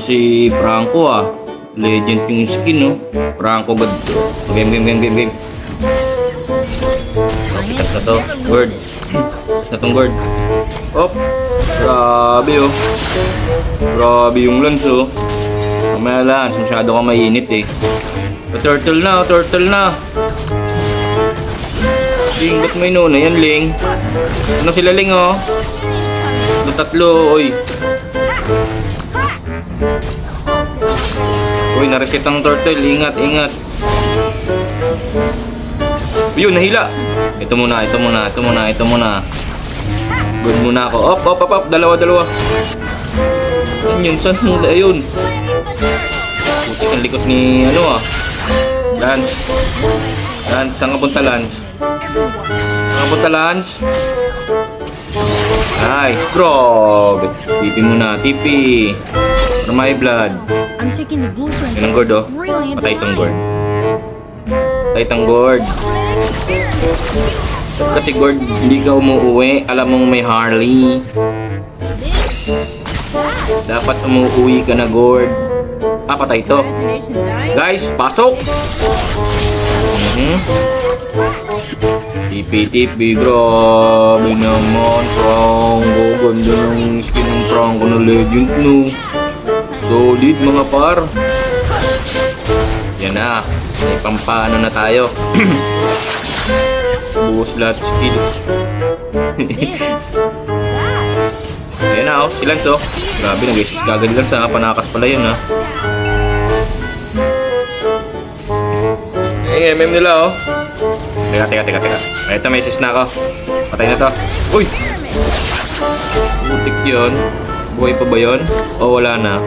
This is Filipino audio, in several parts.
si Franco ah. Legend yung skin no. Franco god. Game. Pitas na to. Word. Pitas na tong word. Op. Grabe oh. Grabe yung lance oh. Mamaya lance. Masyado kang mainit eh. Turtle na. Ling, ba't may nuna yan, Ling? Ano sila, Ling, oh? Tatlo, oy. Uy, nareset ang turtle. Ingat. Yun, nahila. Ito muna. Good muna ako. Op. Dalawa. Yan yun, saan hula yun? Putik ang likot ni, ano ah. Lance, saan ka punta, Lance? Nice, strong. TP muna, TP. For my blood. Yan ang gourd oh. Patay itong gourd. Kasi gourd, hindi ka umuuwi. Alam mong may Harley. Dapat umuuwi ka na gourd. Patay ito. Guys, pasok. TP, grabe naman, Franco. Ganda ng skin ng Franco na legend, no? Solid, mga par. Yan na. May pampano na tayo. Buhos lahat skill. Ayan na, oh. Ilan so? Grabe, nag-isis kagad lang sa panakas pala yun, ha? Ay, MM nila, oh. Teka. Ito, may assist na ako. Patay na to. Uy! Butik yun. Buhay pa ba yun? O, wala na.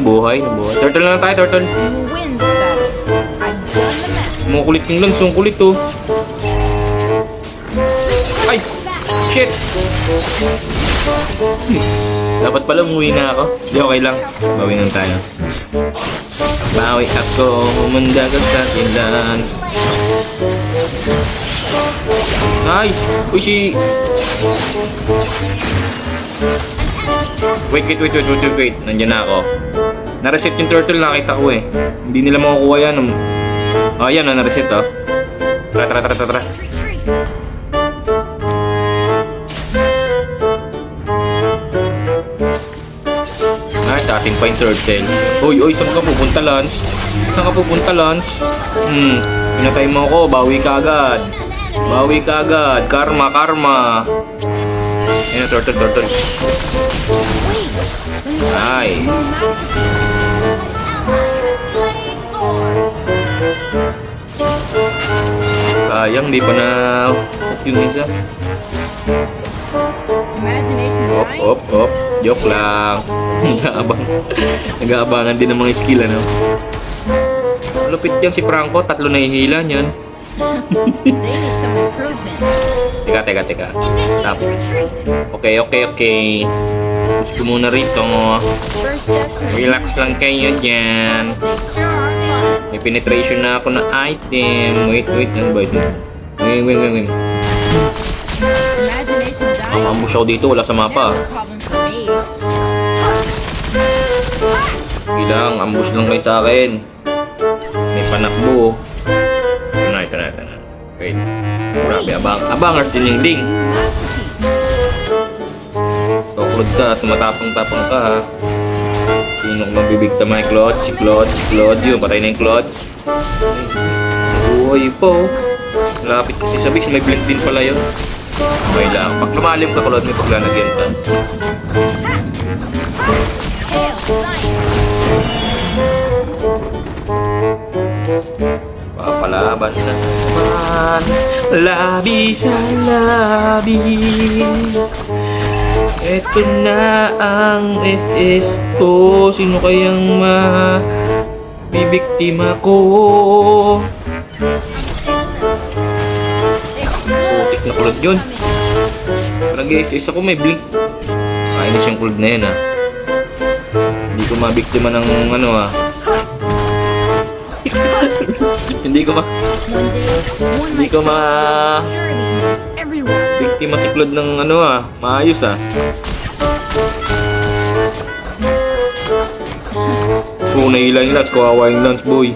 Buhay. Turtle na lang tayo, turtle. Kumukulit yung lance. Ang kulit, oh. Ay! Shit! Dapat pala umuwi na ako. Di, okay lang. Bawi lang tayo. Bawi ako. Umanda ka sa tindahan. Nice! Uy, Wait. Nandiyan na ako. Na-reset yung turtle, nakita ko eh. Hindi nila makukuha yan. Yan na, na-reset oh. Tara. Nice, ating pa yung turtle. Uy, saan ka pupunta, Lance? Pinatay mo ako, bawi ka agad. Karma. Ayan na, turtle. Ay. Sayang, di pa na yung isa. Op. Joke lang. Nag-aabangan din ng mga skill, ano? Lupit yan si Franco, 3 na ihila niyan. Teka. Stop. Okay. Gusto muna rito. Relax lang kayo dyan. May penetration na ako na item. Wait. Ano ba ito? Wait. Ambush ako dito. Wala sa mapa. Bilang, ambush lang kayo sa akin. May panakbo. Ito na. Wait. Grabe, abangers din yung Ling. Toklod ka, tumatapang-tapang ka ha. Sino kung mabibigta may Claude? Si Claude yun, patay na yung Claude. Buhay po. Lapit kasi sa base, may blink din pala yun. Okay lang, pag lumalim ka Claude, may paglalagyan ka. Papalaban na naman, labi sa labi. Ito na ang SS ko. Sino kayang mabibiktima ko? Putik na kulod yun. Nag-SS ako, may blink. Kainis yung kulod na yan ha. Hindi ko mabiktima ng ano ha. Hindi ko biktima si Claude ng ano maayos Oh, nahila yung Lance. Kawawa yung Lance, boy.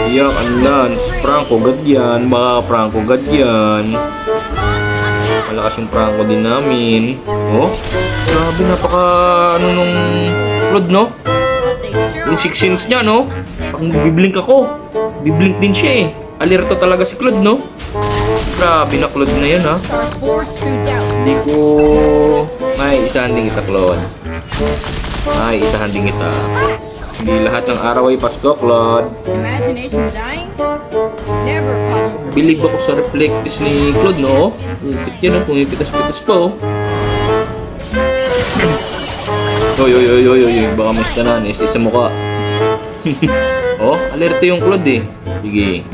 Iyak ang Lance. Franco, gadyan. Baka Franco, gadyan. Malakas yung Franco din namin. Oh, grabe, napaka ano nung Claude, no? Yung 6 sense niya, no? Pag biblink ako, biblink din siya eh. Alerto talaga si Claude, no? Grabe na Claude na yan, ha? Hindi ko may isahan din kita, Claude. May isahan din kita. Hindi lahat ng araw ay Pasko, Claude. Bilig ako sa reflectis ni Claude, no? Upit yan, no? Pumipitas-pitas pa, oh. Oy, baka mas tanan, isa mukha. Oh, alerto yung Claude, eh. Sige.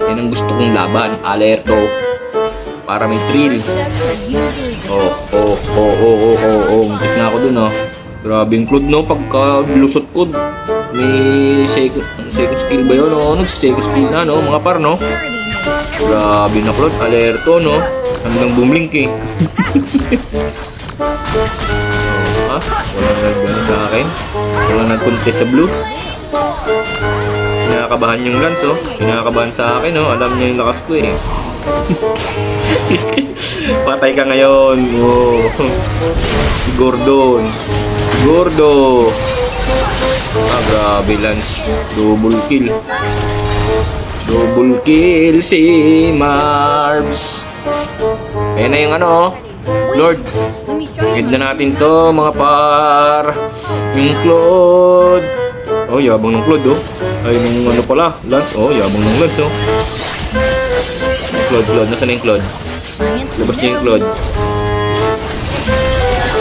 Yan ang gusto kong laban, alerto. Para may thrill. Muntik na ako dun, oh. Grabe yung Claude, no? Pagka lusot ko, may second skill ba yun? O, second skill na, no? Mga par, no? Grabe na Claude, alerto, no? Hanggang bumlink, eh. Ha? Walang nag-ano sa akin? Walang nag-contest sa blue? Kinakabahan yung Lance, oh. Kinakabahan sa akin, oh. Alam niya yung lakas ko, eh. Patay ka ngayon, oh. Si Gordon. Gordo. Ah, grabe Lance. Double kill. Double kill si Marbs. Ayan na yung ano, Lord. Hid na natin to, mga par. Yung Claude. Oh, yabang ng Claude, oh. Ay, nung ano pala, Lance. Oh, yabang ng Lance, oh. Claude. Nasaan na yung Claude? Labas niya yung Claude.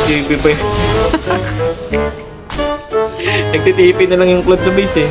TV pa yun. Nagtitipi na lang yung Claude sa base, eh.